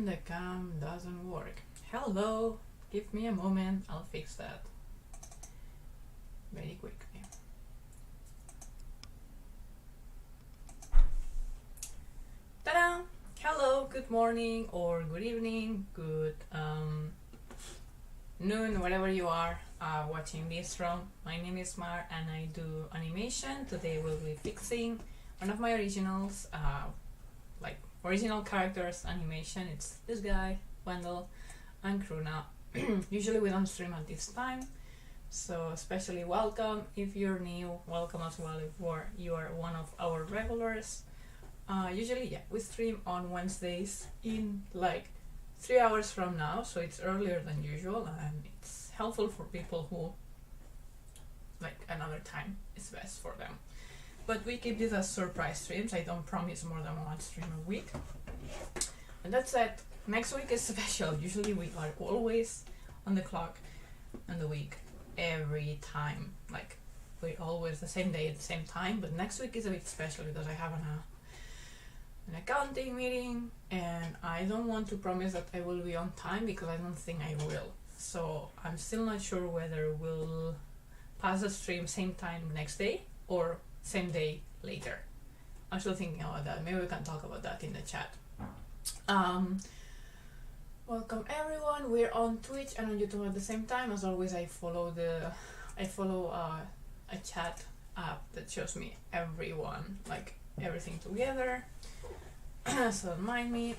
And the cam doesn't work. Hello, give me a moment, I'll fix that very quickly. Ta-da! Hello, good morning or good evening, good noon, wherever you are watching this from. My name is Mar and I do animation. Today we'll be fixing one of my originals, like original characters animation. It's this guy, Wendel and Kruna. Usually we don't stream at this time, so especially welcome if you're new, welcome as well if you are one of our regulars. Usually, yeah, we stream on Wednesdays in like 3 hours from now, so it's earlier than usual and it's helpful for people who like another time is best for them. But we keep this as surprise streams. I don't promise more than one stream a week. And that's it. Next week is special. Usually we are always on the clock and the week every time. Like we're always the same day at the same time, but next week is a bit special because I have an accounting meeting and I don't want to promise that I will be on time because I don't think I will. So I'm still not sure whether we'll pass the stream same time next day or same day later. I'm still thinking about that. Maybe we can talk about that in the chat. Welcome everyone. We're on Twitch and on YouTube at the same time. As always, I follow a chat app that shows me everyone, like everything together. So don't mind me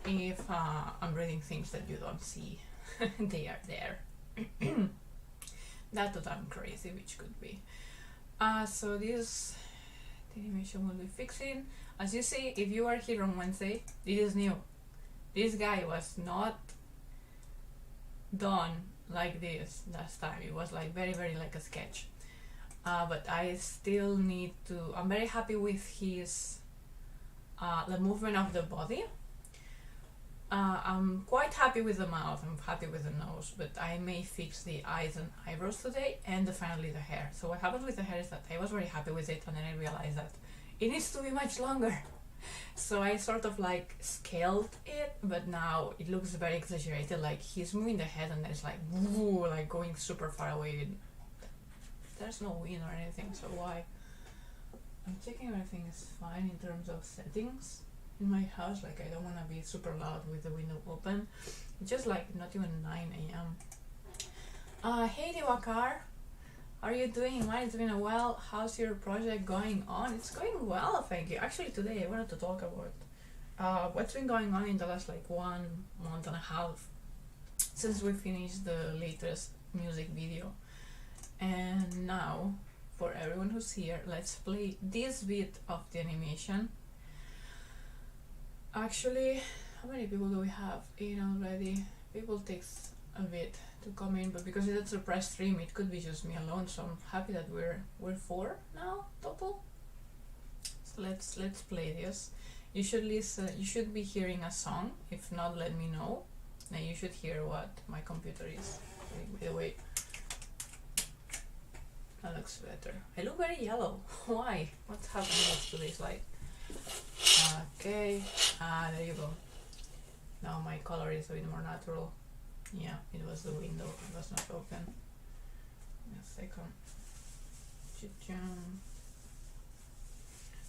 if I'm reading things that you don't see. They are there. That I'm crazy, which could be. So this animation will be fixing. As you see, if you are here on Wednesday, this is new. This guy was not done like this last time. It was like very like a sketch. But I still need to. I'm very happy with his the movement of the body. I'm quite happy with the mouth, I'm happy with the nose, but I may fix the eyes and eyebrows today and finally the hair. So what happens with the hair is that I was very happy with it and then I realized that it needs to be much longer. So I sort of like scaled it, but now it looks very exaggerated, like he's moving the head and there's like woo, like going super far away. There's no wind or anything, so why? I'm checking everything is fine in terms of settings in my house. Like I don't want to be super loud with the window open. It's just like not even 9 a.m. Hey Diwakar, how are you doing? Mine's been a while. How's your project going on? It's going well, thank you. Actually today I wanted to talk about what's been going on in the last like 1 month and a half since we finished the latest music video. And now for everyone who's here, let's play this bit of the animation. Actually, how many people do we have in already? People takes a bit to come in, but because it's a surprise stream, it could be just me alone. So I'm happy that we're 4 now total. So let's play this. You should listen. You should be hearing a song. If not, let me know. Now you should hear what my computer is. By the way, that looks better. I look very yellow. Why? What's happening to this light? Okay, there you go. Now my color is a bit more natural. Yeah, it was the window, it was not open. A second.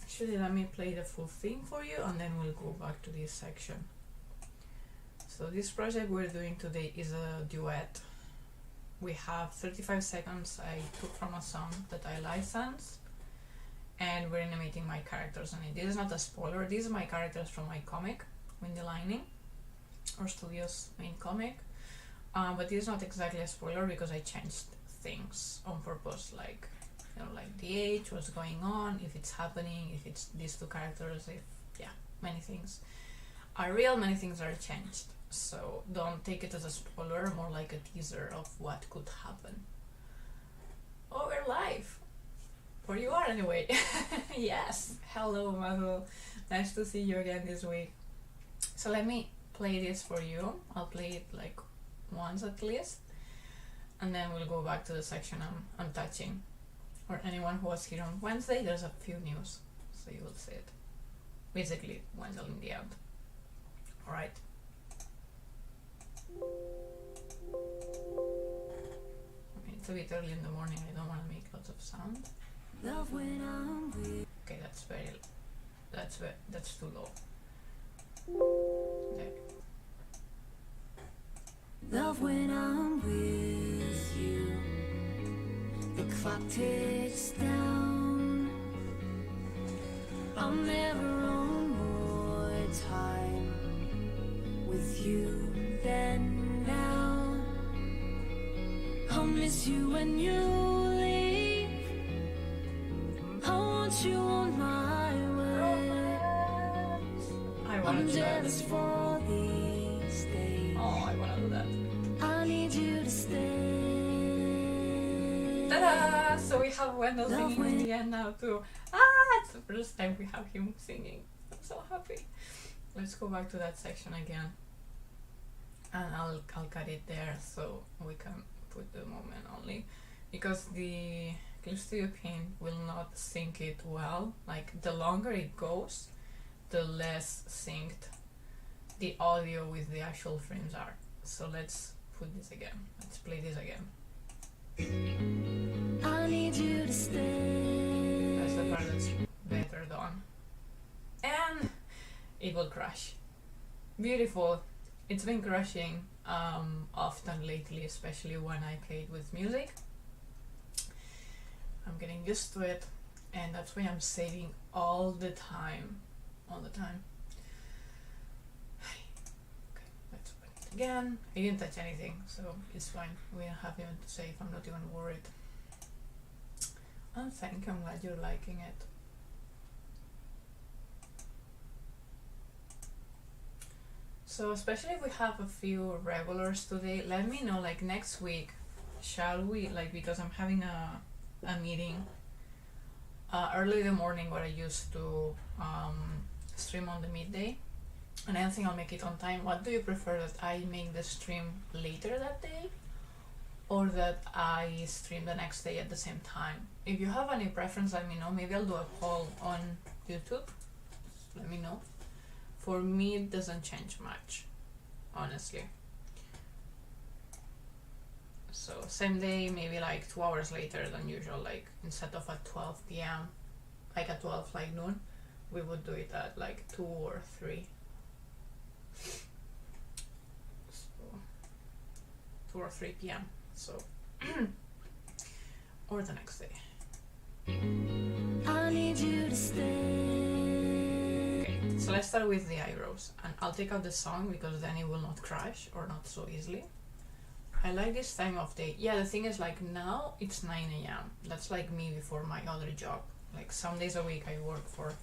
Actually, let me play the full thing for you and then we'll go back to this section. So this project we're doing today is a duet. We have 35 seconds I took from a song that I licensed and we're animating my characters on it. This is not a spoiler, these are my characters from my comic, Wendel or Studio's main comic, but this is not exactly a spoiler because I changed things on purpose, like, you know, like the age, what's going on, if it's happening, if it's these two characters, if, yeah, many things are real, many things are changed. So don't take it as a spoiler, more like a teaser of what could happen. Oh, we're live! Where you are anyway. Yes, hello Mazu, nice to see you again this week. So let me play this for you. I'll play it like once at least and then we'll go back to the section I'm touching. For anyone who was here on Wednesday, there's a few news, so you will see it. Basically Wendel in the end. Alright. It's a bit early in the morning, I don't want to make lots of sound. Love when I'm with. Okay, that's too low. There. Love when I'm with you. The clock ticks down. I'm never on more time with you than now. I'll miss you when you leave. I want you on my way. I'm jealous for these days. Oh, I wanna do that. I need you to stay. Ta-da! So we have Wendel singing in the end now too. It's the first time we have him singing. I'm so happy. Let's go back to that section again. And I'll cut it there so we can put the moment only. Because the Clip Studio Paint will not sync it well. Like, the longer it goes, the less synced the audio with the actual frames are. So let's put this again. Let's play this again. I need you to stay. That's the part that's better done. And it will crash. Beautiful. It's been crashing often lately, especially when I play it with music. I'm getting used to it, and that's why I'm saving all the time. All the time. Okay, let's open it again. I didn't touch anything, so it's fine. We don't have even to save. I'm not even worried. And thank you, I'm glad you're liking it. So especially if we have a few regulars today, let me know, like, next week, shall we, like, because I'm having a meeting early in the morning where I used to stream on the midday, and I don't think I'll make it on time. What do you prefer, that I make the stream later that day, or that I stream the next day at the same time? If you have any preference, let me know. Maybe I'll do a poll on YouTube. Just let me know. For me, it doesn't change much, honestly. So same day, maybe like 2 hours later than usual, like instead of at 12 p.m, like at 12, like noon, we would do it at like 2 or 3. So 2 or 3 p.m. So or the next day. I need you to stay. Okay, so let's start with the eyebrows, and I'll take out the song because then it will not crash, or not so easily. I like this time of day. Yeah, the thing is, like, now it's 9 a.m. That's like me before my other job. Like, some days a week I work for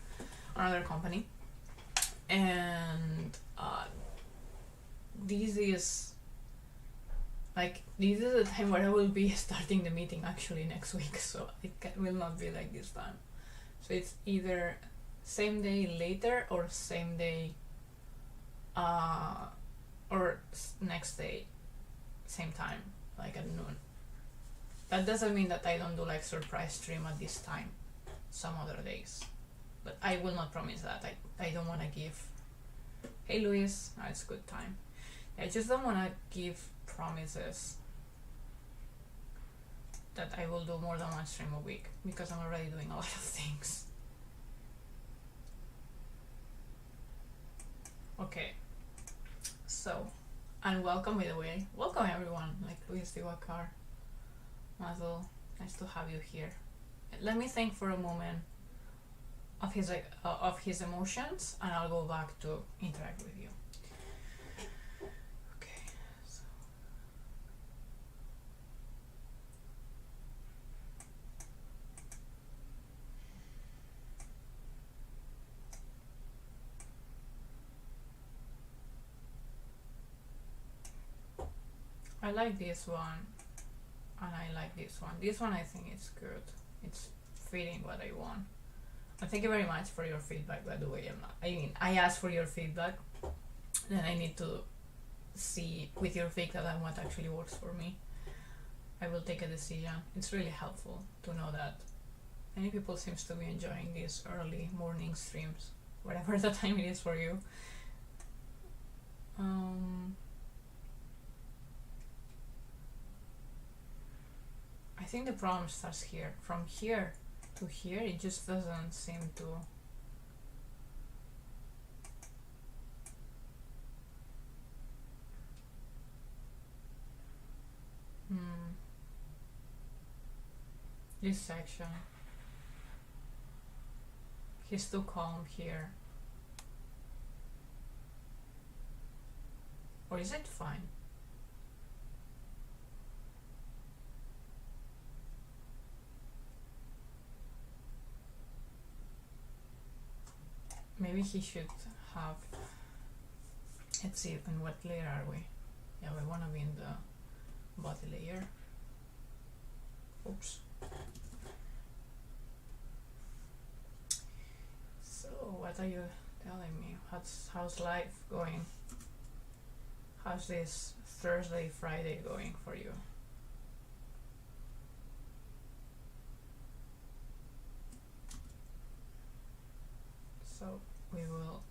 another company, and this is the time where I will be starting the meeting actually next week, so it will not be like this time. So it's either same day later or same day or next day same time, like at noon. That doesn't mean that I don't do like surprise stream at this time some other days, but I will not promise that. I don't want to give, hey Luis, it's a good time. I just don't want to give promises that I will do more than one stream a week, because I'm already doing a lot of things. Okay, so, and welcome, by the way. Welcome everyone, like Luis Diwakar, Mazel, nice to have you here. Let me think for a moment of his emotions, and I'll go back to interact with you. Okay, so I like this one, and I like this one. This one I think it's good. It's fitting what I want. And thank you very much for your feedback, by the way. I asked for your feedback, then I need to see with your feedback that what actually works for me. I will take a decision. It's really helpful to know that many people seems to be enjoying these early morning streams, whatever the time it is for you. I think the problem starts here. From here to here, it just doesn't seem to. This section. He's too calm here. Or is it fine? Maybe he should have. Let's see, in what layer are we? Yeah, we want to be in the body layer. Oops. So, what are you telling me? How's life going? How's this Thursday, Friday going for you? So we will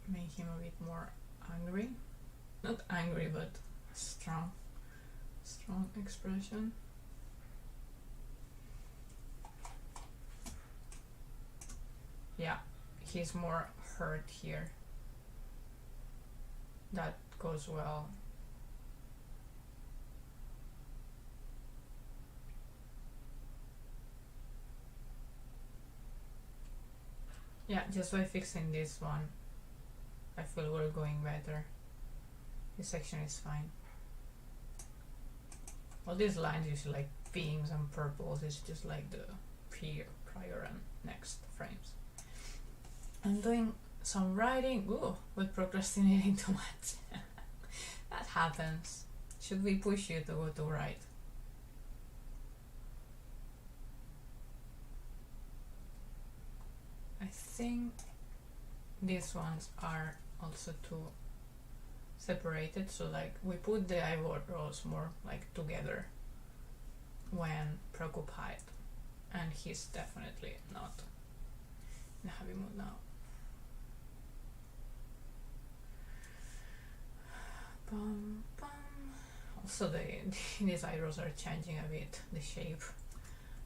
make him a bit more angry. Not angry, but strong expression. Yeah, he's more hurt here. That goes well. Yeah, just by fixing this one, I feel we're going better. This section is fine. All these lines usually like pinks and purples, it's just like the prior and next frames. I'm doing some writing, but procrastinating too much. That happens. Should we push you to go to write? I think these ones are also too separated, so like we put the eyebrows more like together when preoccupied, and he's definitely not in a happy mood now. Bum, bum. Also these eyebrows are changing a bit the shape,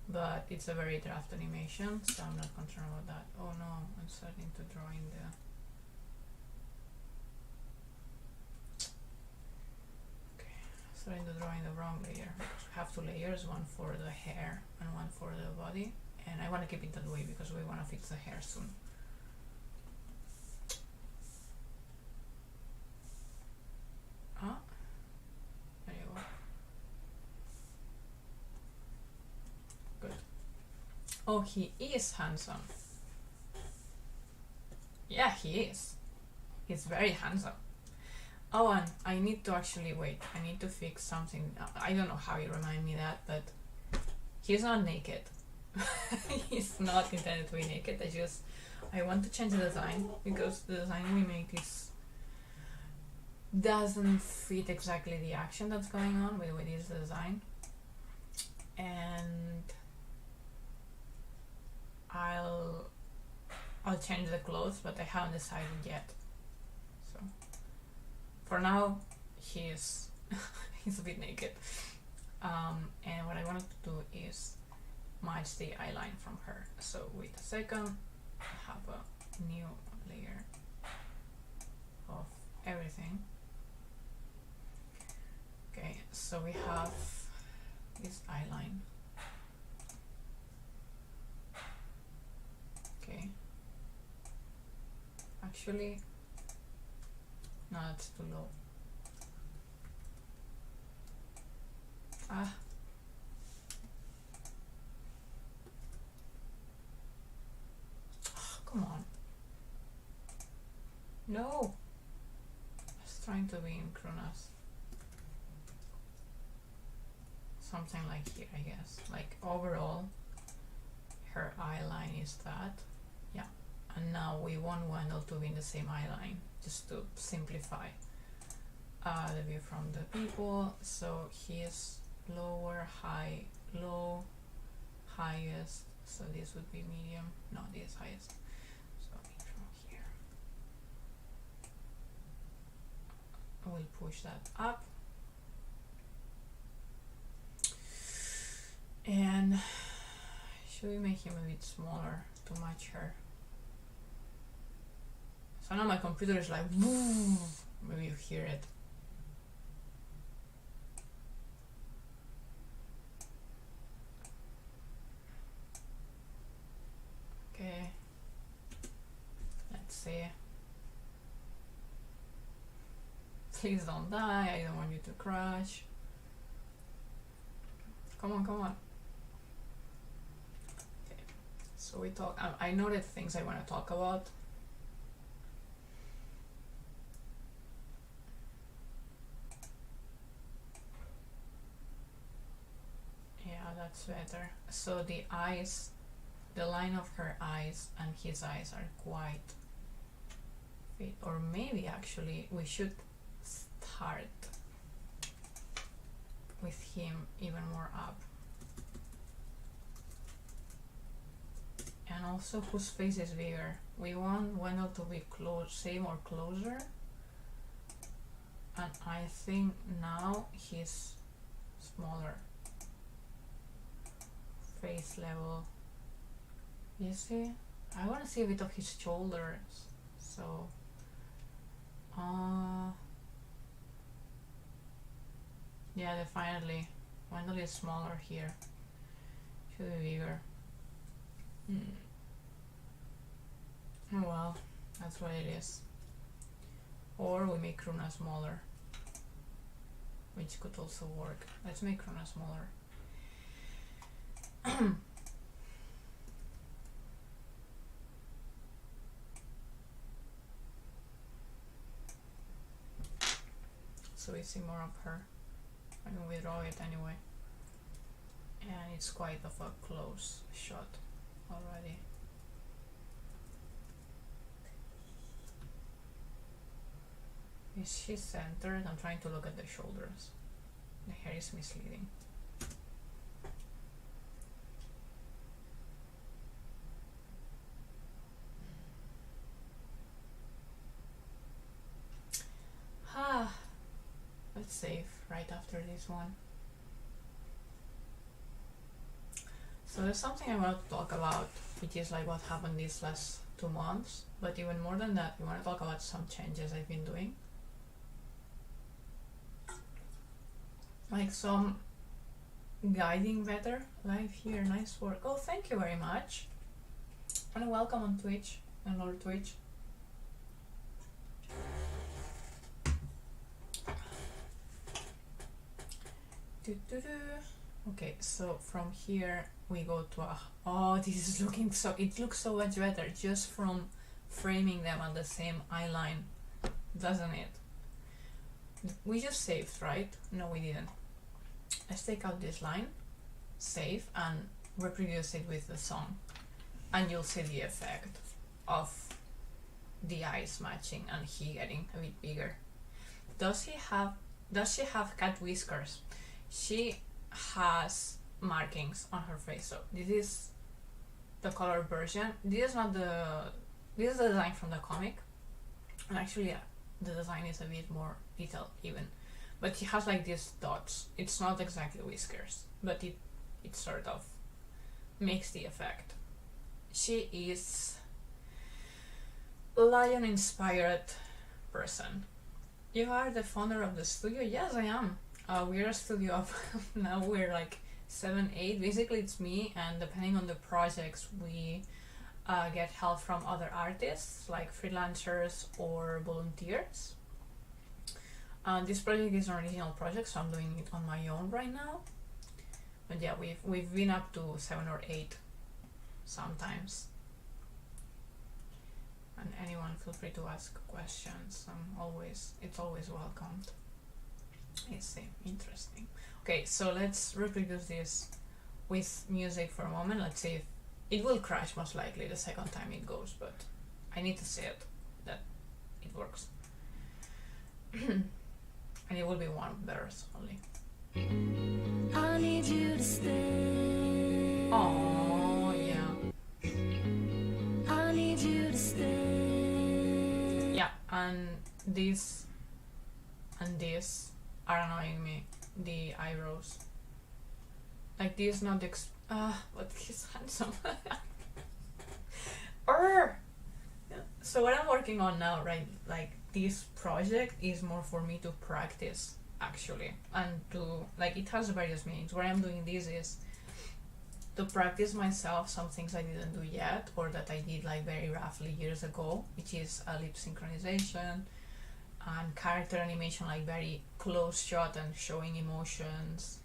but it's a very draft animation, so I'm not concerned about that. Oh no, I'm starting to draw in the starting to draw in the wrong layer, because we have two layers, one for the hair and one for the body, and I want to keep it that way because we want to fix the hair soon. There you go. Good. Oh, he is handsome. Yeah, he is. He's very handsome. Oh, and I need to actually wait. I need to fix something. I don't know how you remind me that, but he's not naked. He's not intended to be naked. I want to change the design because the design we make doesn't fit exactly the action that's going on with this design, and I'll change the clothes, but I haven't decided yet. So for now, he's a bit naked, and what I wanted to do is match the eyeline from her. So wait a second, I have a new layer of everything. Okay, so we have this eyeline. Okay. Actually, no, that's too low. Oh, come on. No. I was trying to be in Kruna's. Something like here, I guess. Like overall, her eyeline is that. Yeah. And now we want Wendel to be in the same eyeline, just to simplify the view from the people. So he's lower, high, low, highest. So this would be medium. No, this is highest. So from here, I will push that up. And should we make him a bit smaller to match her? So now my computer is like, woo! Maybe you hear it. Okay. Let's see. Please don't die, I don't want you to crash. Come on, come on. Okay. So we talk. I noted things I want to talk about. Yeah, that's better. So the eyes, the line of her eyes and his eyes are quite fit. Or maybe actually we should start with him even more up. And also whose face is bigger? We want Wendel to be close, same or closer. And I think now he's smaller. Face level. You see? I want to see a bit of his shoulders. So, yeah, definitely. Wendel is smaller here. Should be bigger. Oh well, that's what it is. Or we make Kruna smaller, which could also work. Let's make Kruna smaller. So we see more of her. I mean, we draw it anyway. And it's quite of a close shot already. Is she centered? I'm trying to look at the shoulders. The hair is misleading. Let's save right after this one. So there's something I want to talk about, which is like what happened these last 2 months. But even more than that, we want to talk about some changes I've been doing. Like some guiding better live here. Nice work. Oh, thank you very much. And welcome on Twitch and Lord Twitch. Okay, so from here we go to a, oh, this is looking so, it looks so much better just from framing them on the same eye line, doesn't it? We just saved, right? No, we didn't. Let's take out this line, save, and reproduce it with the song, and you'll see the effect of the eyes matching and he getting a bit bigger. Does she have cat whiskers? She has markings on her face. So this is the color version. This is not this is the design from the comic, and actually the design is a bit more detailed even, but she has like these dots. It's not exactly whiskers, but it sort of makes the effect. She is lion inspired person. You are the founder of the studio? Yes, I am. We're a studio of now we're like 7, 8. Basically it's me, and depending on the projects we get help from other artists like freelancers or volunteers. This project is an original project, so I'm doing it on my own right now. But yeah, we've been up to 7 or 8 sometimes. And anyone feel free to ask questions. It's always welcomed. I see. Interesting. Okay, so let's reproduce this with music for a moment. Let's see if it will crash most likely the second time it goes, but I need to see it that it works. And it will be one verse only. I need you to stay. Oh yeah. I need you to stay. Yeah, and this and this are annoying me. The eyebrows. like this, not but he's handsome. So what I'm working on now, right, like this project is more for me to practice actually, and to, like, it has various meanings. What I'm doing this is to practice myself some things I didn't do yet, or that I did like very roughly years ago, which is lip synchronization and character animation, like very close shot and showing emotions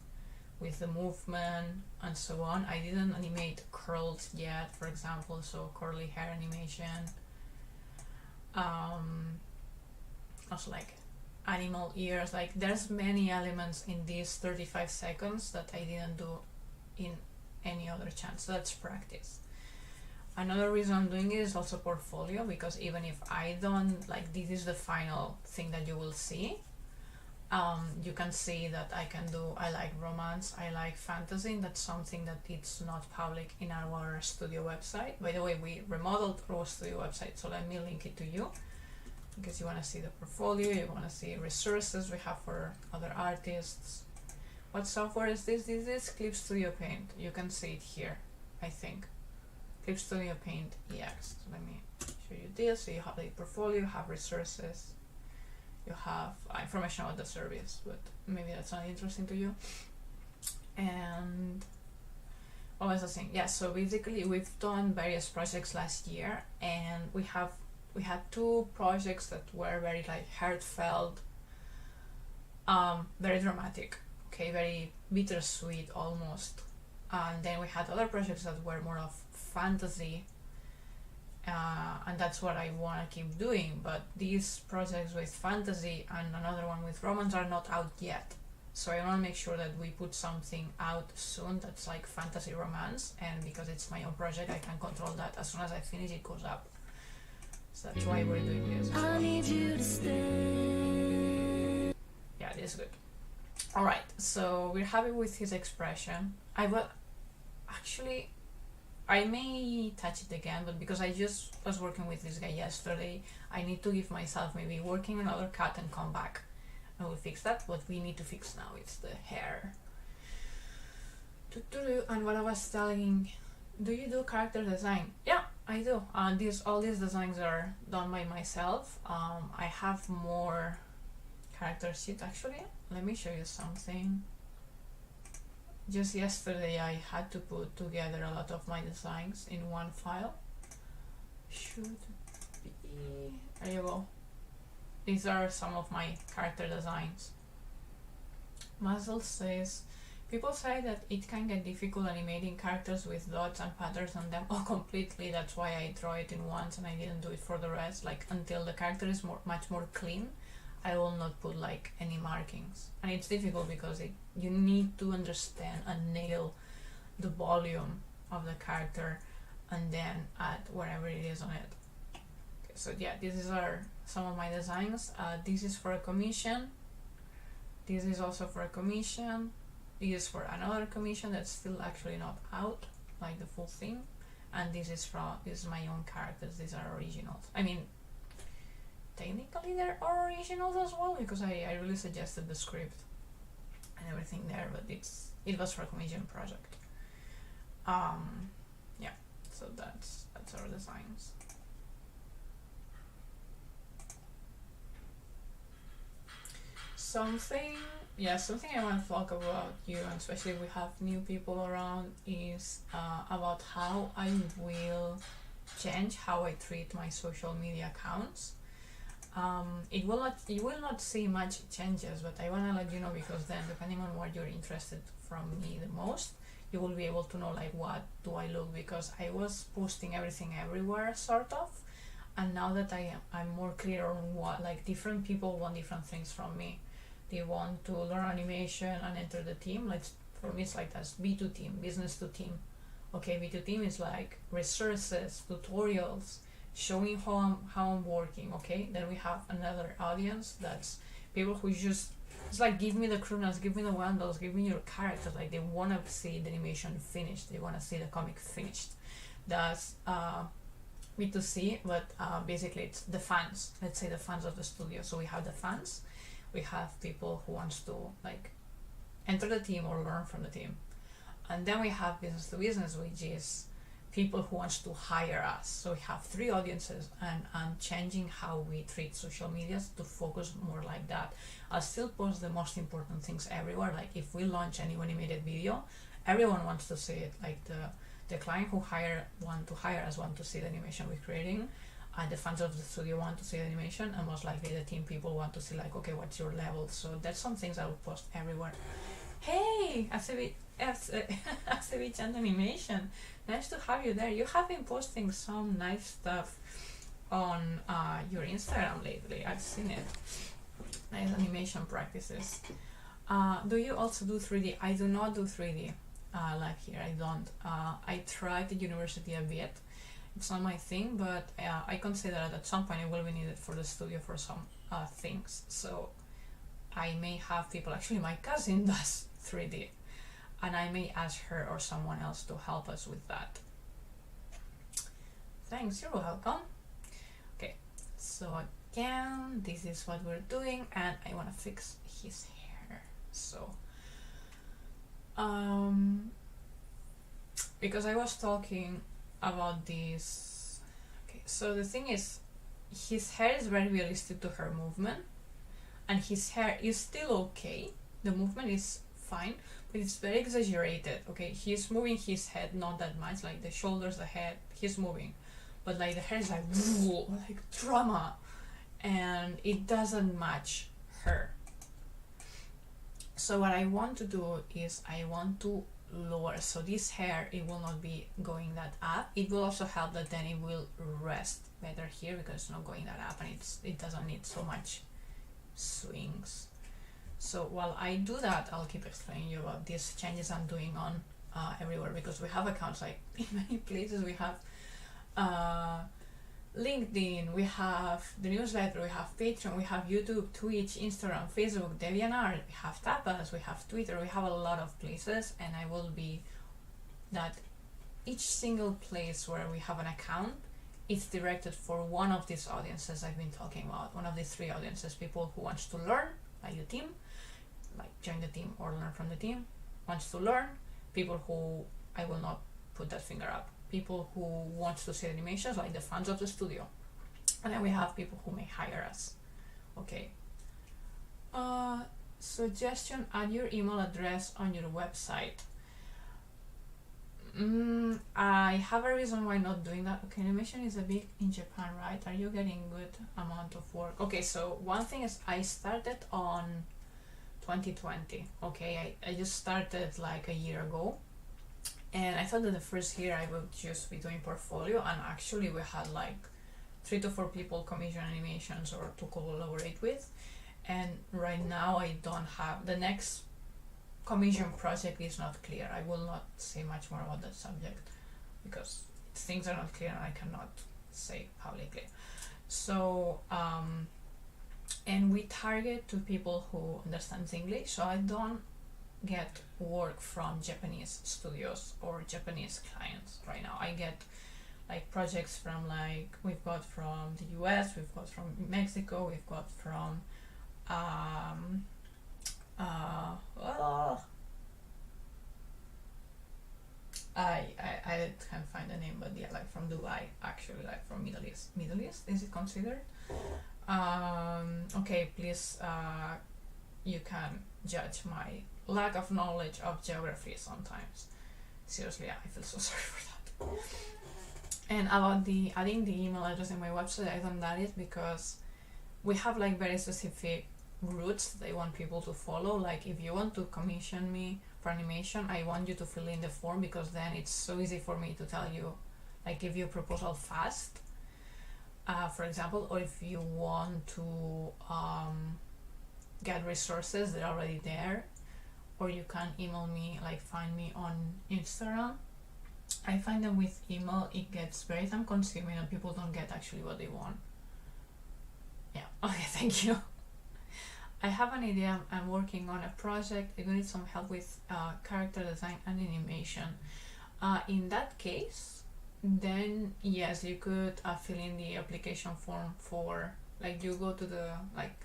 with the movement and so on. I didn't animate curls yet, for example, so curly hair animation. Also like animal ears, like there's many elements in these 35 seconds that I didn't do in any other chance. So that's practice. Another reason I'm doing it is also portfolio, because even if I don't, like, this is the final thing that you will see, you can see that I like romance, I like fantasy, and that's something that it's not public in our studio website. By the way, we remodeled our studio website, so let me link it to you, because you want to see the portfolio, you want to see resources we have for other artists. What software is this? This is Clip Studio Paint. You can see it here, I think. Clip Studio Paint EX. So let me show you this. So you have the portfolio, you have resources, you have information about the service, but maybe that's not interesting to you. And what was I saying? Yeah, so basically we've done various projects last year, and we had 2 projects that were very like heartfelt, very dramatic, okay, very bittersweet almost. And then we had other projects that were more of fantasy, and that's what I want to keep doing. But these projects with fantasy and another one with romance are not out yet, so I want to make sure that we put something out soon that's like fantasy romance, and because it's my own project, I can control that. As soon as I finish, it goes up. So that's why we're doing this as well. I need you to stay. Yeah, this is good. Alright, so we're happy with his expression. I may touch it again, but because I just was working with this guy yesterday, I need to give myself maybe working another cut and come back. I will fix that. What we need to fix now is the hair. And what I was telling, do you do character design? Yeah, I do. All these designs are done by myself. I have more character sheet actually. Let me show you something. Just yesterday I had to put together a lot of my designs in one file. Should be, there you go. These are some of my character designs. Mazel says, people say that it can get difficult animating characters with dots and patterns on them. Oh, completely. That's why I draw it in once and I didn't do it for the rest. Like, until the character is much more clean, I will not put like any markings. And it's difficult because you need to understand and nail the volume of the character and then add whatever it is on it. Okay, so yeah, these are some of my designs. This is for a commission. This is also for a commission. This is for another commission that's still actually not out, like the full thing. And this is my own characters. These are originals. I mean, technically they're originals as well, because I really suggested the script and everything there, but it was for a commission project. Yeah, so that's our designs. Something I want to talk about you, and especially if we have new people around, is about how I will change how I treat my social media accounts. You will not see much changes, but I want to let you know, because then depending on what you're interested from me the most, you will be able to know like what do I look, because I was posting everything everywhere sort of, and now that I'm more clear on what, like, different people want different things from me. They want to learn animation and enter the team. Like, for me it's like that's B2 team, business to team. Okay, B2 team is like resources, tutorials, showing how I'm working. Okay, then we have another audience that's people who just, it's like, give me the Krunas, give me the Wendels, give me your characters. Like, they want to see the animation finished, they want to see the comic finished. That's B2C, but basically it's the fans, let's say the fans of the studio. So we have the fans, we have people who wants to like enter the team or learn from the team, And then we have business to business, which is people who wants to hire us. So we have 3 audiences, and I'm changing how we treat social media to focus more like that. I'll still post the most important things everywhere. Like if we launch a new animated video, everyone wants to see it. Like the client who want to hire us want to see the animation we're creating, and the fans of the studio want to see the animation, and most likely the team people want to see like, okay, what's your level? So that's some things I will post everywhere. Hey, Acevich and Animation, nice to have you there. You have been posting some nice stuff on your Instagram lately. I've seen it. Nice animation practices. Do you also do 3D? I do not do 3D. Like here, I don't. I tried at university a bit. It's not my thing, but I consider that at some point it will be needed for the studio for some things. So I may have people, actually my cousin does 3D, and I may ask her or someone else to help us with that. Thanks, you're welcome. Okay, so again, this is what we're doing, and I want to fix his hair. So because I was talking about this. Okay, so the thing is, his hair is very realistic to her movement, and his hair is still okay. The movement is fine, but it's very exaggerated. Okay, he's moving his head not that much, like the shoulders, the head, he's moving, but like the hair is like like drama, and it doesn't match her. So what I want to do is I want to lower, so this hair, it will not be going that up. It will also help that then it will rest better here because it's not going that up, and it doesn't need so much swings. So while I do that, I'll keep explaining you about these changes I'm doing on everywhere, because we have accounts like in many places. We have LinkedIn, we have the newsletter, we have Patreon, we have YouTube, Twitch, Instagram, Facebook, DeviantArt, we have Tapas, we have Twitter, we have a lot of places, and I will be that each single place where we have an account, it's directed for one of these audiences I've been talking about, one of the 3 audiences: people who wants to learn, like the team, like join the team or learn from the team, wants to learn, people who I will not put that finger up, people who want to see animations, like the fans of the studio, and then we have people who may hire us. Okay. Suggestion: add your email address on your website. I have a reason why not doing that. Okay, animation is a big in Japan, right? Are you getting good amount of work? Okay, so one thing is I started on 2020. Okay, I just started like a year ago, and I thought that the first year I would just be doing portfolio, and actually we had like 3 to 4 people commission animations or to collaborate with, and right now I don't have, the next commission project is not clear. I will not say much more about that subject because things are not clear and I cannot say publicly. So and we target to people who understand English, so I don't get work from Japanese studios or Japanese clients right now. I get like projects from, like, we've got from the US, we've got from Mexico, we've got from I can't find the name, but yeah, like from Dubai, actually, like from Middle East. Is it considered? Okay, please, you can judge my lack of knowledge of geography sometimes. Seriously, I feel so sorry for that. And about the adding the email address in my website, I don't add it because we have like very specific routes they want people to follow. Like if you want to commission me for animation, I want you to fill in the form, because then it's so easy for me to tell you, like, give you a proposal fast, for example, or if you want to get resources, they're already there, or you can email me, like find me on Instagram. I find that with email it gets very time consuming and people don't get actually what they want. Yeah, okay, thank you. I have an idea. I'm working on a project. I need some help with character design and animation. In that case, then yes, you could fill in the application form for, like, you go to the, like,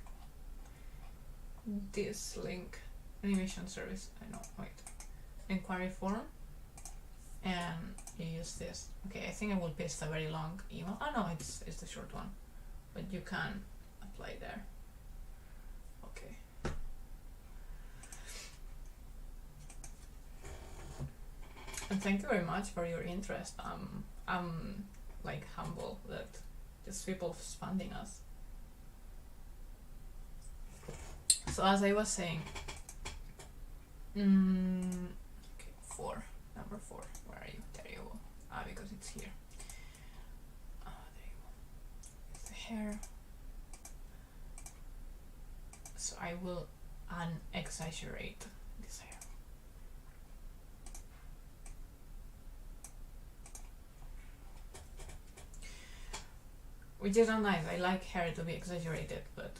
this link, animation service, I know, wait, inquiry form, and you use this. Okay, I think I will paste a very long email. Oh no, it's the short one, but you can apply there. Okay. And thank you very much for your interest. I'm like humble that just people funding us. So as I was saying, okay, number four. Where are you? There you go. Because it's here. There you go. It's the hair. So I will unexaggerate this hair. Which is not nice. I like hair to be exaggerated, but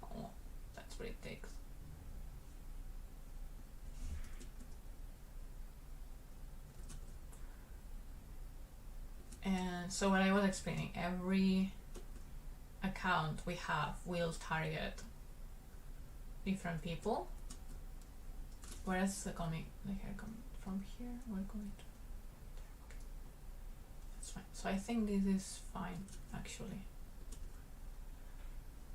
oh, that's what it takes. And so what I was explaining, every account we have will target different people. Where is the hair coming from here? We're going to okay. That's fine. So I think this is fine actually.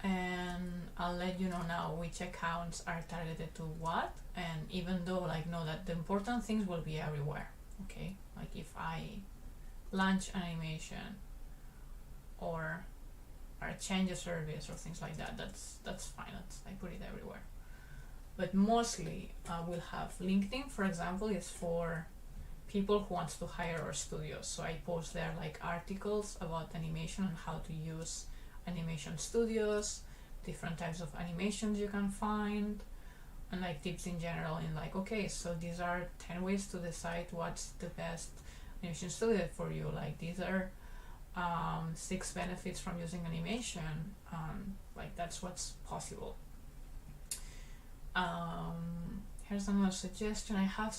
And I'll let you know now which accounts are targeted to what, and even though like know that the important things will be everywhere. Okay, like if I launch animation or change a service or things like that, that's fine. I put it everywhere. But mostly we'll have LinkedIn, for example, is for people who wants to hire our studios. So I post there like articles about animation and how to use animation studios, different types of animations you can find, and like tips in general in like, okay, so these are 10 ways to decide what's the best animation studio for you. Like these are 6 benefits from using animation. Like that's what's possible. Here's another suggestion. I have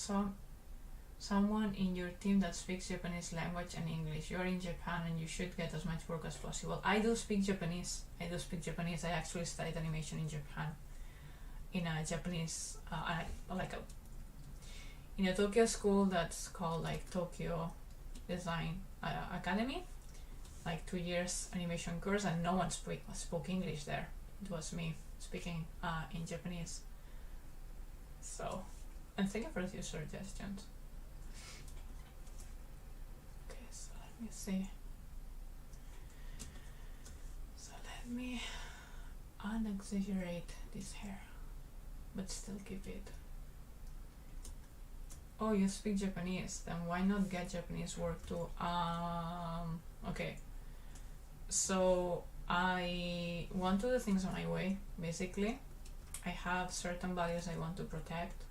someone in your team that speaks Japanese language and English. You're in Japan and you should get as much work as possible. I do speak Japanese. I actually studied animation in Japan, in a Japanese in a Tokyo school that's called like Tokyo Design Academy, like 2 years animation course, and no one spoke English there. It was me speaking in Japanese. So, and thank you for your suggestions. Okay, so let me see. So let me unexaggerate this hair, but still keep it. Oh, you speak Japanese, then why not get Japanese work too? Okay. So I want to do things on my way, basically. I have certain values I want to protect,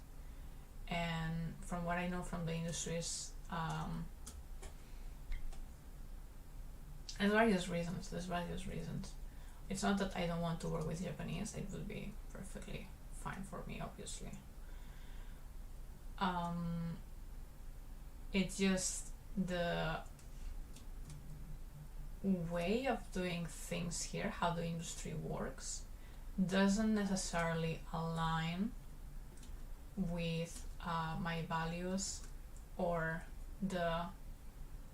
and from what I know from the industries, there's various reasons. It's not that I don't want to work with Japanese. It would be perfectly fine for me, obviously. It's just the way of doing things here, how the industry works, doesn't necessarily align with my values or the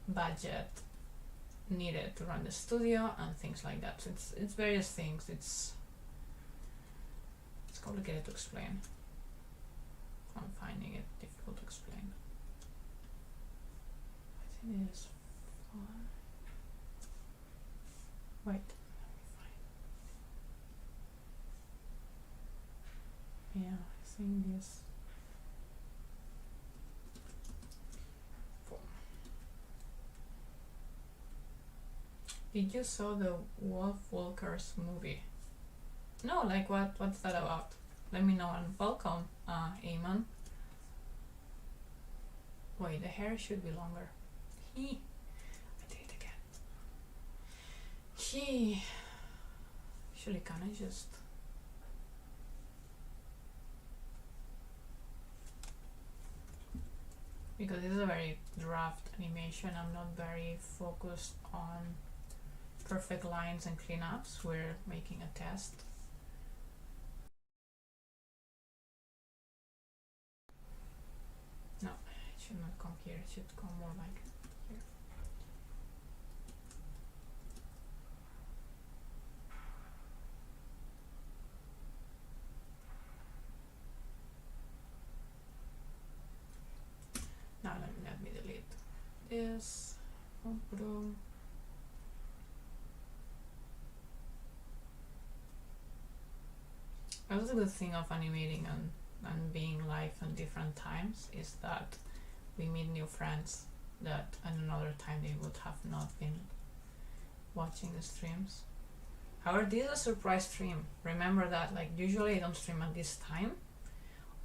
budget needed to run the studio and things like that. So it's various things. It's complicated to explain. I'm finding it difficult to explain. I think it is fine. Wait, let me find. Yeah, I think this. Did you saw the Wolf Walkers movie? No, like what's that about? Let me know, and welcome, Eamon. Wait, the hair should be longer. I did it again. Actually, can I just... Because this is a very draft animation, I'm not very focused on perfect lines and cleanups. We're making a test. No, it should not come here, it should come more like here. Now let me delete this. That's the good thing of animating and being live on different times is that we meet new friends that at another time they would have not been watching the streams. However, this is a surprise stream. Remember that, like, usually I don't stream at this time,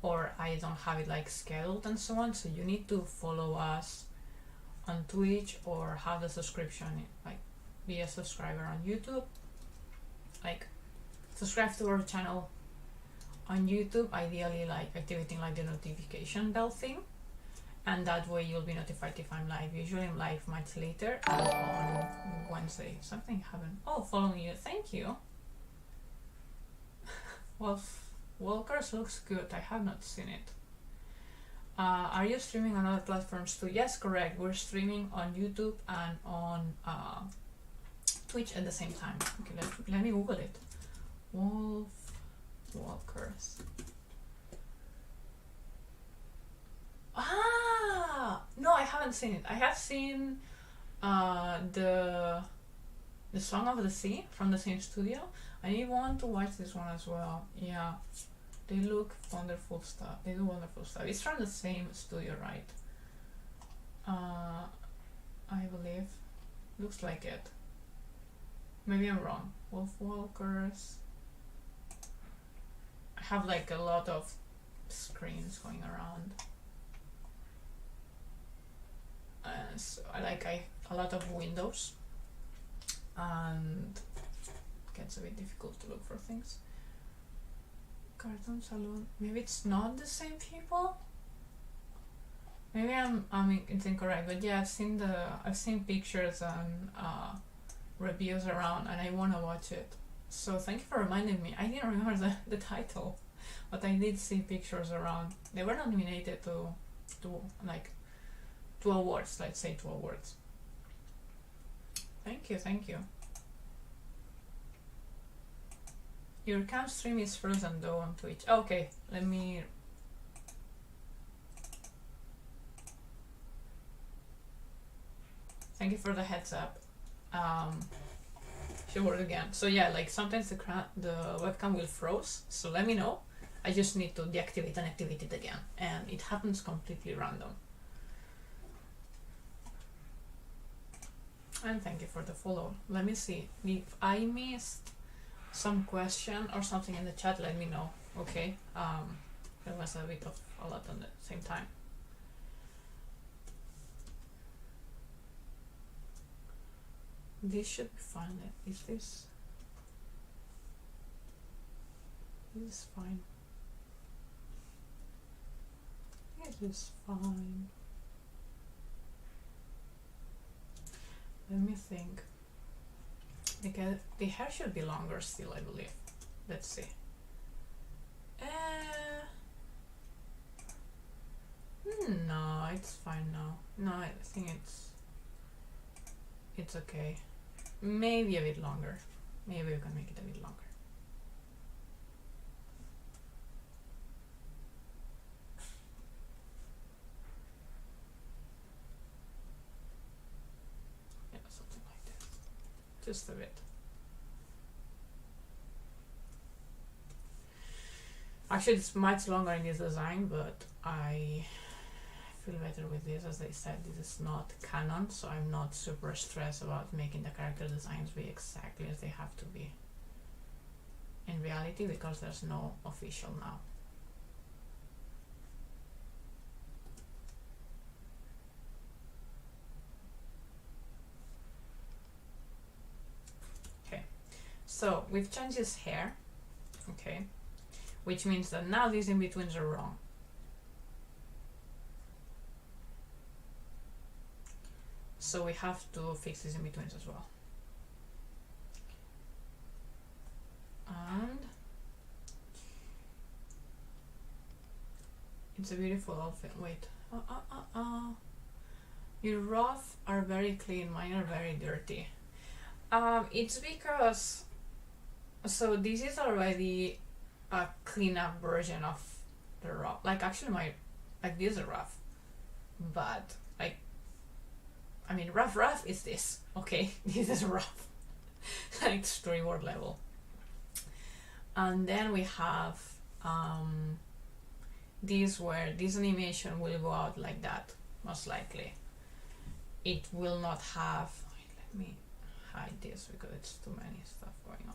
or I don't have it like scheduled and so on, so you need to follow us on Twitch or have the subscription, like be a subscriber on YouTube, like subscribe to our channel on YouTube, ideally like activating like the notification bell thing, and that way you'll be notified if I'm live. Usually I'm live much later on Wednesday. Something happened. Oh, following you, thank you. Well, Walkers looks good. I have not seen it. Are you streaming on other platforms too? Yes, correct. We're streaming on YouTube and on Twitch at the same time. Okay, let me Google it. Walkers. Ah, no, I haven't seen it. I have seen the Song of the Sea from the same studio. I want to watch this one as well. Yeah, they look wonderful stuff. They do wonderful stuff. It's from the same studio, right? I believe. Looks like it. Maybe I'm wrong. Walkers. I have like a lot of screens going around. So I a lot of windows, and it gets a bit difficult to look for things. Cartoon Saloon. Maybe it's not the same people. Maybe it's incorrect, but yeah, I've seen pictures and reviews around, and I wanna watch it. So thank you for reminding me. I didn't remember the title, but I did see pictures around. They were nominated to like 2 awards, let's say 2 awards. Thank you. Your cam stream is frozen though on Twitch. Okay, let me... Thank you for the heads up. Should work again. So yeah, like sometimes the webcam will froze, so let me know. I just need to deactivate and activate it again, and it happens completely random. And thank you for the follow. Let me see if I missed some question or something in the chat. Let me know. Okay. There was a bit of a lot at the same time. This should be fine. Is this? This is fine. It is fine. Let me think. Because the hair should be longer still, I believe. Let's see. No, it's fine now. No, I think it's okay. Maybe a bit longer. Maybe we can make it a bit longer. Yeah, something like this. Just a bit. Actually, it's much longer in this design, but I feel better with this. As I said, this is not canon, so I'm not super stressed about making the character designs be exactly as they have to be in reality, because there's no official now. Okay, so we've changed his hair, okay, which means that now these in-betweens are wrong. So we have to fix these in-betweens as well. And It's a beautiful outfit. Wait. Your rough are very clean, mine are very dirty. It's because, so this is already a clean up version of the rough. Like actually like this is rough. But like, I mean rough is this, okay? This is rough. Like storyboard level. And then we have this where this animation will go out like that, most likely. It will not have, let me hide this because it's too many stuff going on.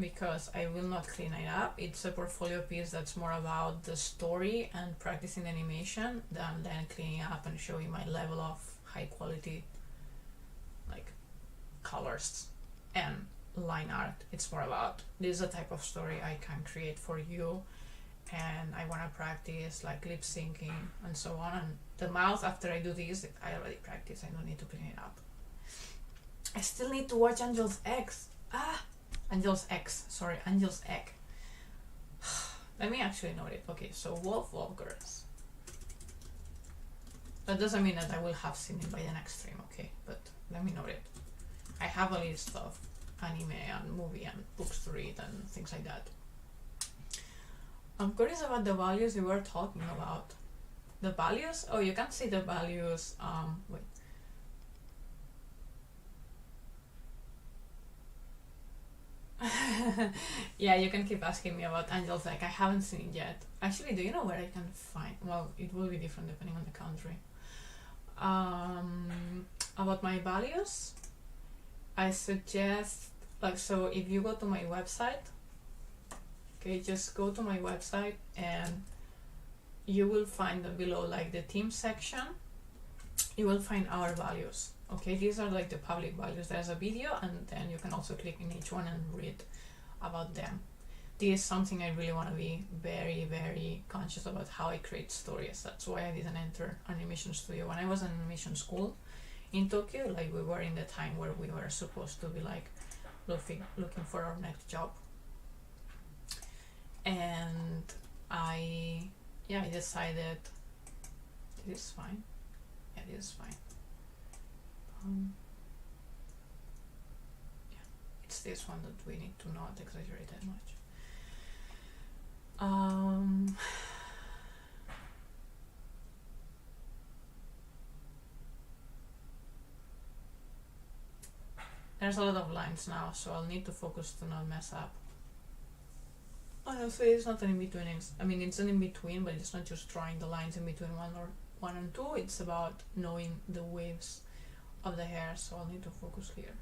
Because I will not clean it up. It's a portfolio piece that's more about the story and practicing animation than cleaning up and showing my level of high quality like colors and line art. It's more about this is a type of story I can create for you, and I want to practice like lip syncing and so on. And the mouth, after I do this, I already practice. I don't need to clean it up. I still need to watch Angel's Egg. Angel's Egg. Let me actually note it. Okay, so Wolf Girls. That doesn't mean that I will have seen it by the next stream, okay? But let me note it. I have a list of anime and movie and books to read and things like that. I'm curious about the values we were talking about. The values? Oh, you can see the values. Wait. Yeah, you can keep asking me about Angel's Egg. I haven't seen it yet. Actually, do you know where I can find? Well, it will be different depending on the country. About my values, I suggest, like, so if you go to my website, okay, just go to my website and you will find below, like, the team section, you will find our values. Okay, these are like the public values. There's a video and then you can also click in each one and read about them. This is something I really want to be very, very conscious about, how I create stories. That's why I didn't enter animation studio. When I was in animation school in Tokyo, like, we were in the time where we were supposed to be like looking for our next job. And I decided this is fine. Yeah, this is fine. Yeah, it's this one that we need to not exaggerate that much. There's a lot of lines now, so I'll need to focus to not mess up. Honestly, it's not an in-between. I mean, it's an in-between, but it's not just drawing the lines in between one and two. It's about knowing the waves of the hair, so I'll need to focus here.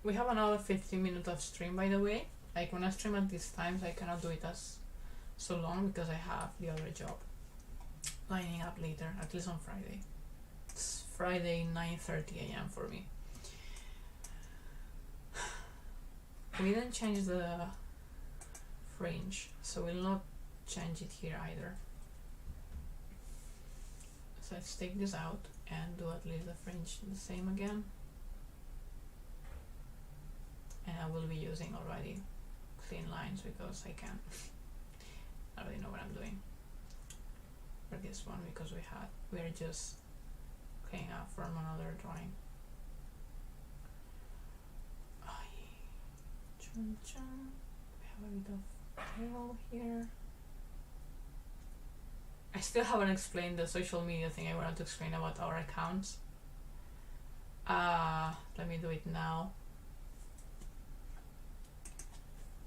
We have another 15 minutes of stream, by the way. Like, when I stream at these times, I cannot do it as so long because I have the other job lining up later, at least on Friday. It's Friday 9:30 a.m. for me. We didn't change the fringe, so we'll not change it here either. So let's take this out and do at least the fringe the same again. And I will be using already clean lines because I can. I already know what I'm doing for this one because we're just cleaning up from another drawing. We have a bit of tail here. I still haven't explained the social media thing I wanted to explain about our accounts. Let me do it now.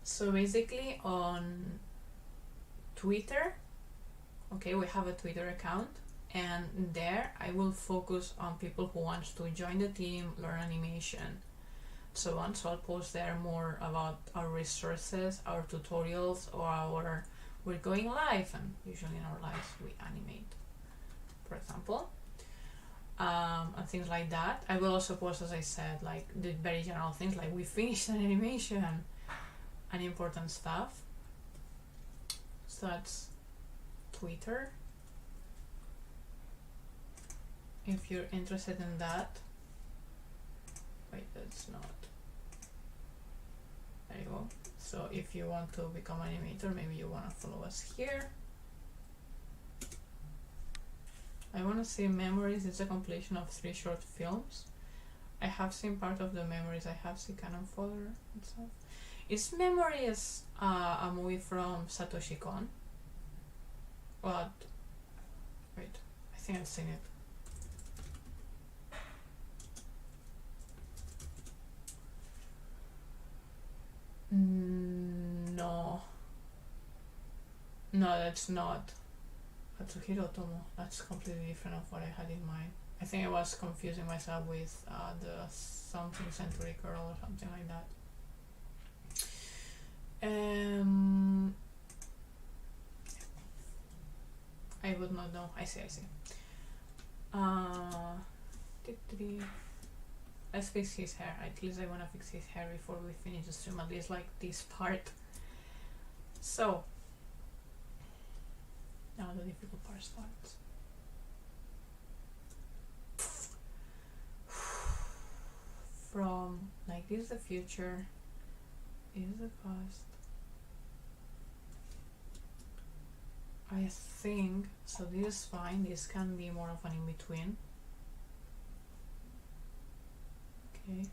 So basically on Twitter, okay, we have a Twitter account, and there I will focus on people who want to join the team, learn animation, so on. So I'll post there more about our resources, our tutorials, or we're going live, and usually in our lives we animate, for example, and things like that. I will also post, as I said, like the very general things, like we finished an animation and important stuff. So that's Twitter, if you're interested in that. Wait, that's not. There you go. So if you want to become an animator, maybe you want to follow us here. I want to see Memories. It's a compilation of 3 short films. I have seen part of the Memories. I have seen Canon folder and stuff. Is Memories a movie from Satoshi Kon? What? Wait, I think I've seen it. No. No, that's not. Katsuhiro Otomo. That's completely different of what I had in mind. I think I was confusing myself with the something Century Girl or something like that. I would not know. I see. Let's fix his hair. At least I want to fix his hair before we finish the stream. At least like this part. So now the difficult part starts. From like this is the future, is the past. I think so. This is fine. This can be more of an in between. Okay.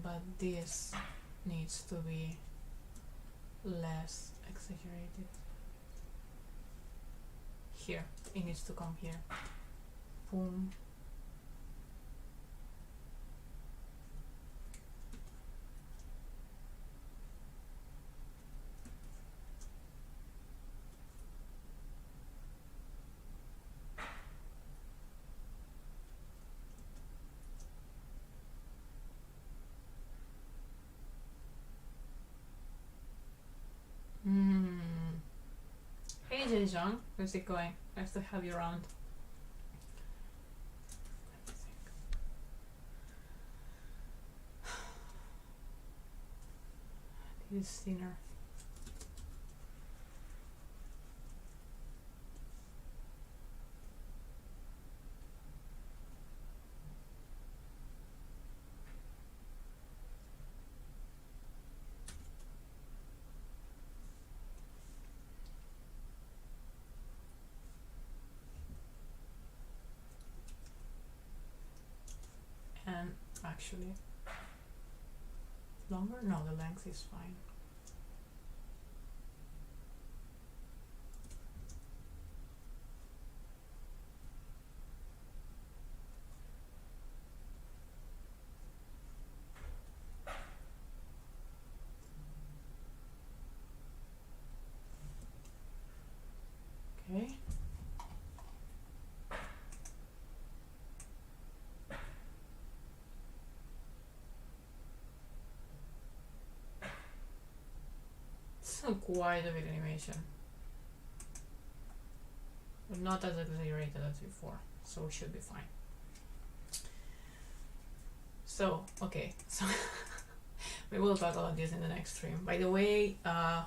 But this needs to be less exaggerated. Here, it needs to come here. Boom. Hey Jaejeong, how's it going? Nice to have you around. This is thinner. And actually longer? No, the length is fine. Okay. It's quite a bit animation, but not as exaggerated as before, so we should be fine. So, okay, so we will talk about this in the next stream. By the way,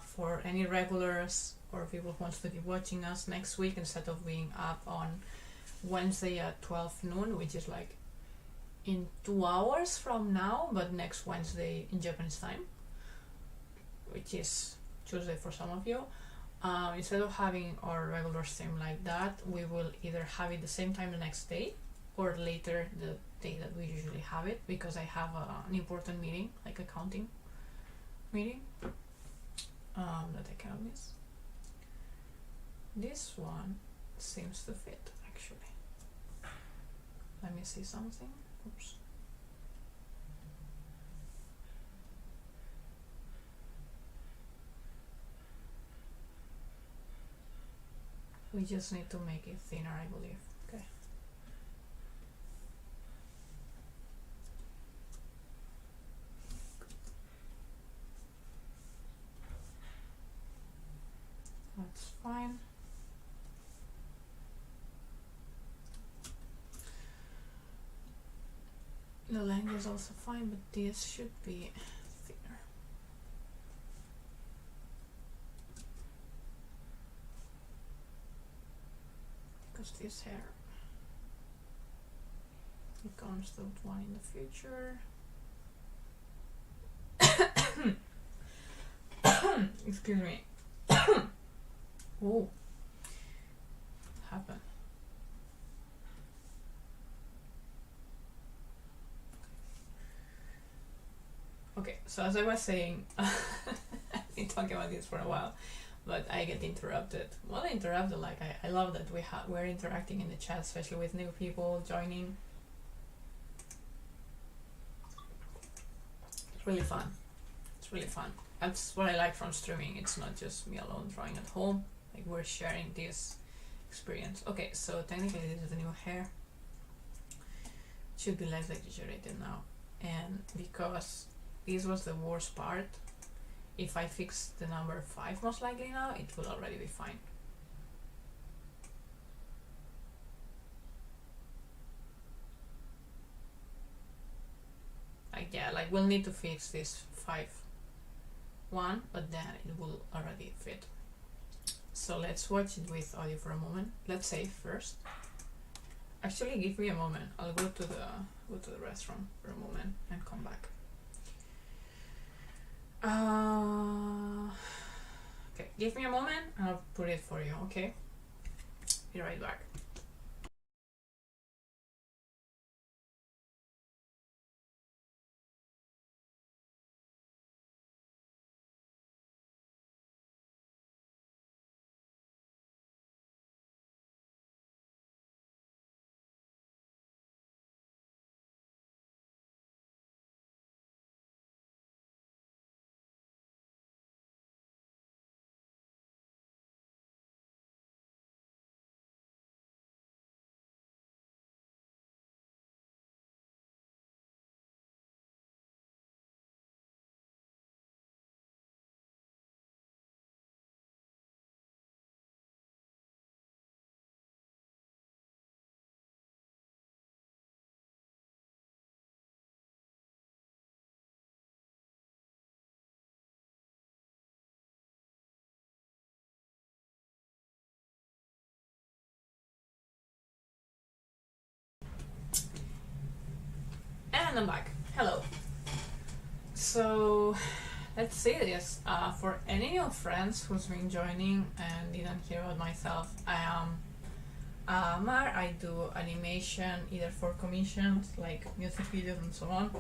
for any regulars or people who wants to keep watching us next week, instead of being up on Wednesday at 12 noon, which is like in 2 hours from now, but next Wednesday in Japanese time, which is Tuesday for some of you, instead of having our regular stream like that, we will either have it the same time the next day or later the day that we usually have it, because I have an important meeting, like accounting meeting, that I cannot miss. This one seems to fit actually. Let me see something. Oops. We just need to make it thinner, I believe. Okay. That's fine. The length is also fine, but this should be thinner. Because this hair, it comes to one in the future. Excuse me. Oh, happened. Okay, so as I was saying, I've been talking about this for a while, but I get interrupted. Well, interrupted, like I love that we're interacting in the chat, especially with new people joining. It's really fun. It's really fun. That's what I like from streaming. It's not just me alone drawing at home. Like we're sharing this experience. Okay, so technically this is the new hair. It should be less exaggerated now. And because this was the worst part, if I fix the number 5 most likely now, it will already be fine. Like yeah, like we'll need to fix this 5.1, but then it will already fit. So let's watch it with audio for a moment. Let's save first. Actually, give me a moment. I'll go to the restroom for a moment and come back. Okay, give me a moment and I'll put it for you, okay? Be right back. And I'm back. Hello. So let's see this. For any of friends who's been joining and didn't hear about myself, I am Mar. I do animation either for commissions like music videos and so on.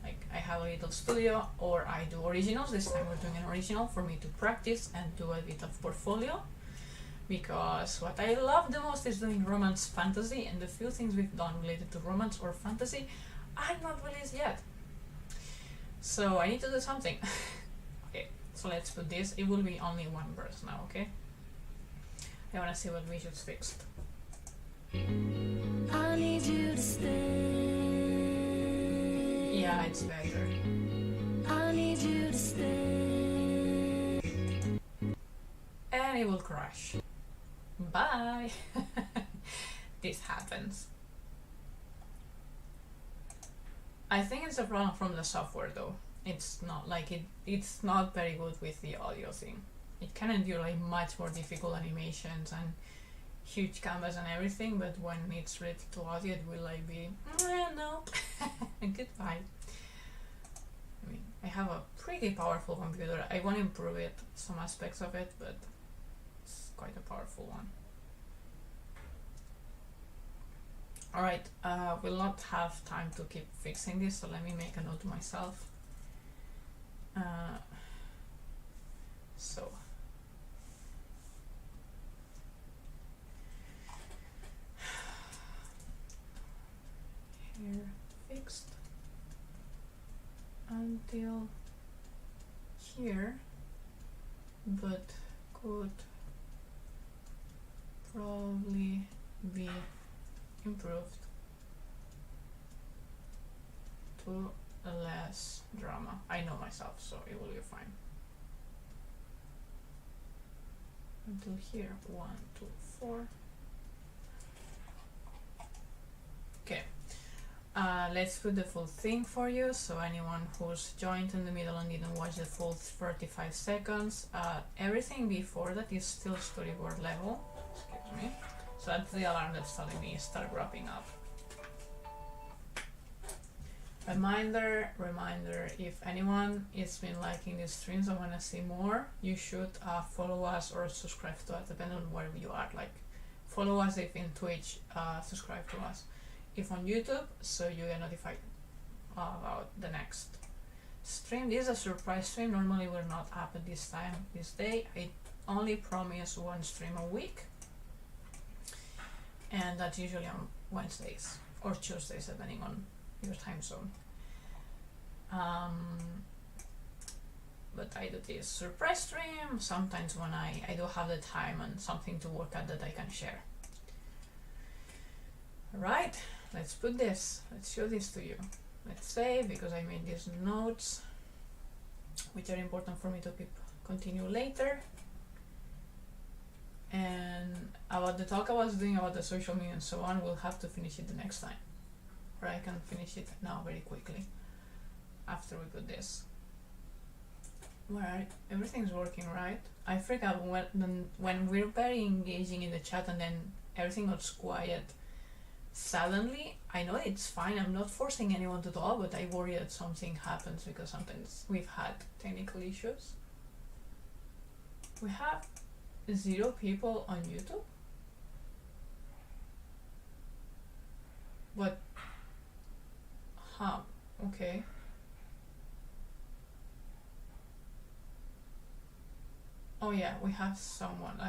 Like I have a little studio, or I do originals. This time we're doing an original for me to practice and do a bit of portfolio. Because what I love the most is doing romance fantasy, and the few things we've done related to romance or fantasy are not released yet. So I need to do something. Okay, so let's put this. It will be only one verse now, okay? I wanna see what we just fixed. I need you to stay. Yeah, it's better. I need you to stay. And it will crash. Bye! This happens. I think it's a problem from the software though. It's not like it's not very good with the audio thing. It can endure like much more difficult animations and huge canvas and everything, but when it's related to audio it will like be no. Goodbye. I mean, I have a pretty powerful computer. I want to improve it, some aspects of it, but it's quite a powerful one. Alright, we'll not have time to keep fixing this, so let me make a note to myself. So here fixed until here, but could probably be improved to less drama. I know myself, so it will be fine. Until here, 1, 2, 4. Okay. Let's put the full thing for you. So anyone who's joined in the middle and didn't watch the full 35 seconds, everything before that is still storyboard level. Excuse me. So that's the alarm that's telling me start wrapping up. Reminder, if anyone is been liking these streams and wanna see more, you should follow us or subscribe to us, depending on where you are. Like, follow us if in Twitch, subscribe to us if on YouTube, so you get notified about the next stream. This is a surprise stream. Normally we're not up at this time, this day. I only promise one stream a week, and that's usually on Wednesdays or Tuesdays, depending on your time zone. But I do this surprise stream sometimes when I do have the time and something to work at that I can share. Alright, let's put this, let's show this to you. Let's save, because I made these notes which are important for me to continue later. And about the talk I was doing about the social media and so on, we'll have to finish it the next time, or I can finish it now very quickly after we put this. Where everything's working, right? I freak out when we're very engaging in the chat and then everything goes quiet suddenly. I know it's fine, I'm not forcing anyone to talk, but I worry that something happens because sometimes we've had technical issues. We have 0 people on YouTube. But okay. Oh yeah, we have someone.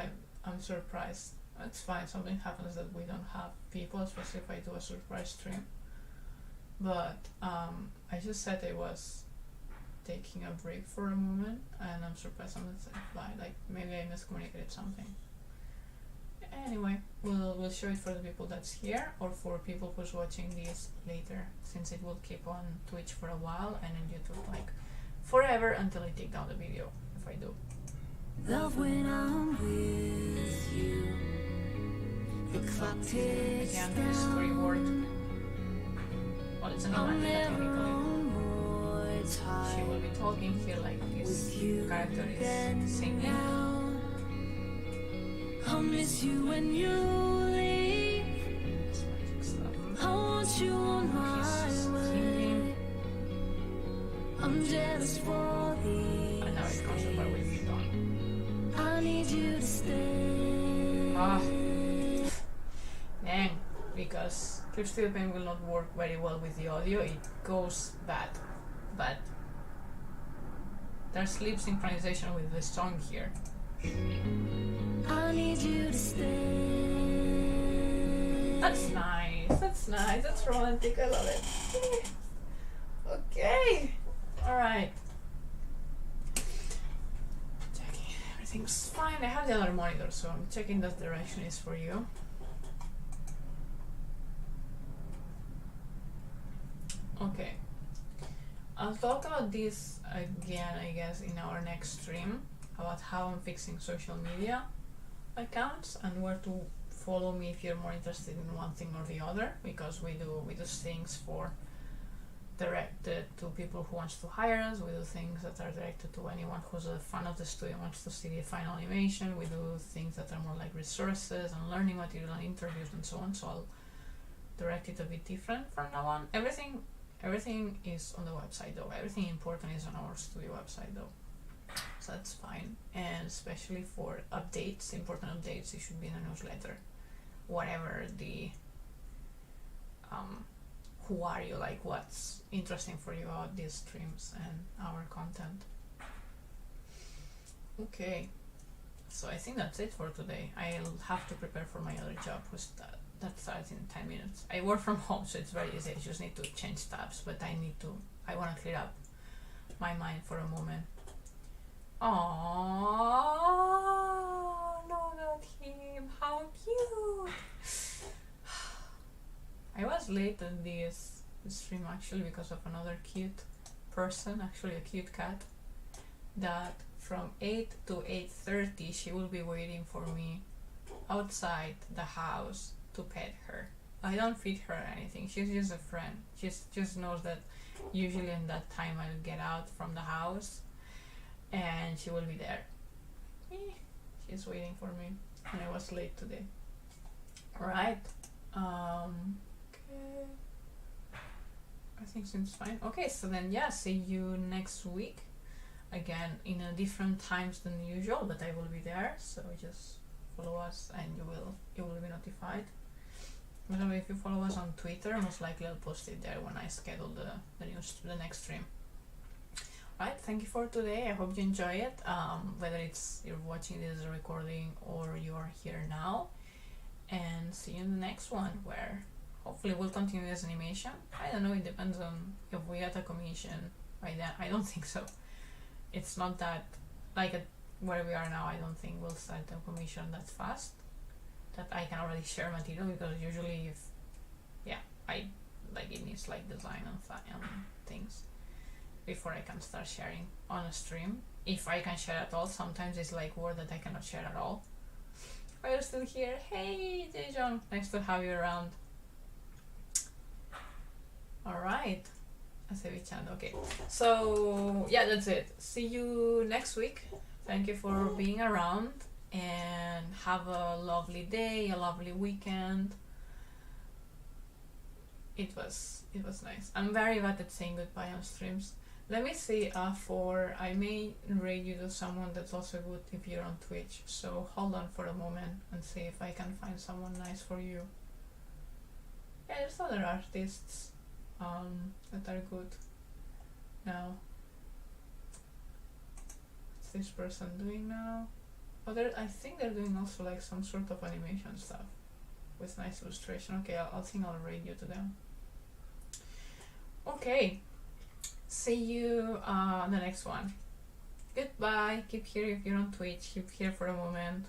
I'm surprised. It's fine, something happens that we don't have people, especially if I do a surprise stream. But I just said I was taking a break for a moment, and I'm surprised someone said bye. Like, maybe I miscommunicated something. Anyway, we'll show it for the people that's here, or for people who's watching this later, since it will keep on Twitch for a while and on YouTube like forever until I take down the video, if I do. Love when I'm with you. The clock ticks Again, the storyboard. Well, it's an animating technically. She will be talking here like this character is singing. I'll miss you when you leave. This magic stuff. I want you on my way. I'm jealous for the. And now it comes the part with done. I need you to stay. Dang, because Clips to the Pain will not work very well with the audio, it goes bad. But there's lip synchronization with the song here. I need you to stay. That's nice, that's romantic, I love it. Okay, alright. Checking, everything's fine. I have the other monitor, so I'm checking that direction is for you. Okay, I'll talk about this again, I guess, in our next stream, about how I'm fixing social media accounts and where to follow me if you're more interested in one thing or the other, because we do things for directed to people who wants to hire us. We do things that are directed to anyone who's a fan of the studio and wants to see the final animation. We do things that are more like resources and learning material and interviews and so on. So I'll direct it a bit different from now on. Everything is on the website though. Everything important is on our studio website though. So that's fine. And especially for updates, important updates, it should be in a newsletter. Whatever the who are you, like what's interesting for you about these streams and our content. Okay, so I think that's it for today. I'll have to prepare for my other job, that starts in 10 minutes. I work from home, so it's very easy. I just need to change tabs, but I want to clear up my mind for a moment. Aww, no, not him. How cute. I was late on this stream actually because of another cute person, actually a cute cat, that from 8 to 8:30 she will be waiting for me outside the house to pet her. I don't feed her or anything, she's just a friend. She just knows that usually in that time I'll get out from the house and she will be there. She's waiting for me and I was late today. Alright, okay. I everything seems fine. Okay, so then yeah, see you next week. Again, in a different times than usual, but I will be there. So just follow us, and you will be notified. Also, if you follow us on Twitter, most likely I'll post it there when I schedule the next stream. Right, thank you for today. I hope you enjoy it. Whether it's you're watching this recording or you are here now, and see you in the next one where hopefully we'll continue this animation. I don't know. It depends on if we get a commission by then. I don't think so. It's not that like where we are now. I don't think we'll start the commission that fast. That I can already share material because usually if I like it needs like design and things before I can start sharing on a stream. If I can share at all, sometimes it's like word that I cannot share at all. Are you still here? Hey, Dejon, nice to have you around. Alright, okay, so yeah, that's it. See you next week. Thank you for being around, and have a lovely day, a lovely weekend. It was nice. I'm very bad at saying goodbye on streams. Let me see, I may rate you to someone that's also good if you're on Twitch. So hold on for a moment and see if I can find someone nice for you. Yeah, there's other artists that are good now. What's this person doing now? Oh, I think they're doing also like some sort of animation stuff with nice illustration. Okay, I'll think I'll rate you to them. Okay. See you on the next one. Goodbye. Keep here if you're on Twitch. Keep here for a moment.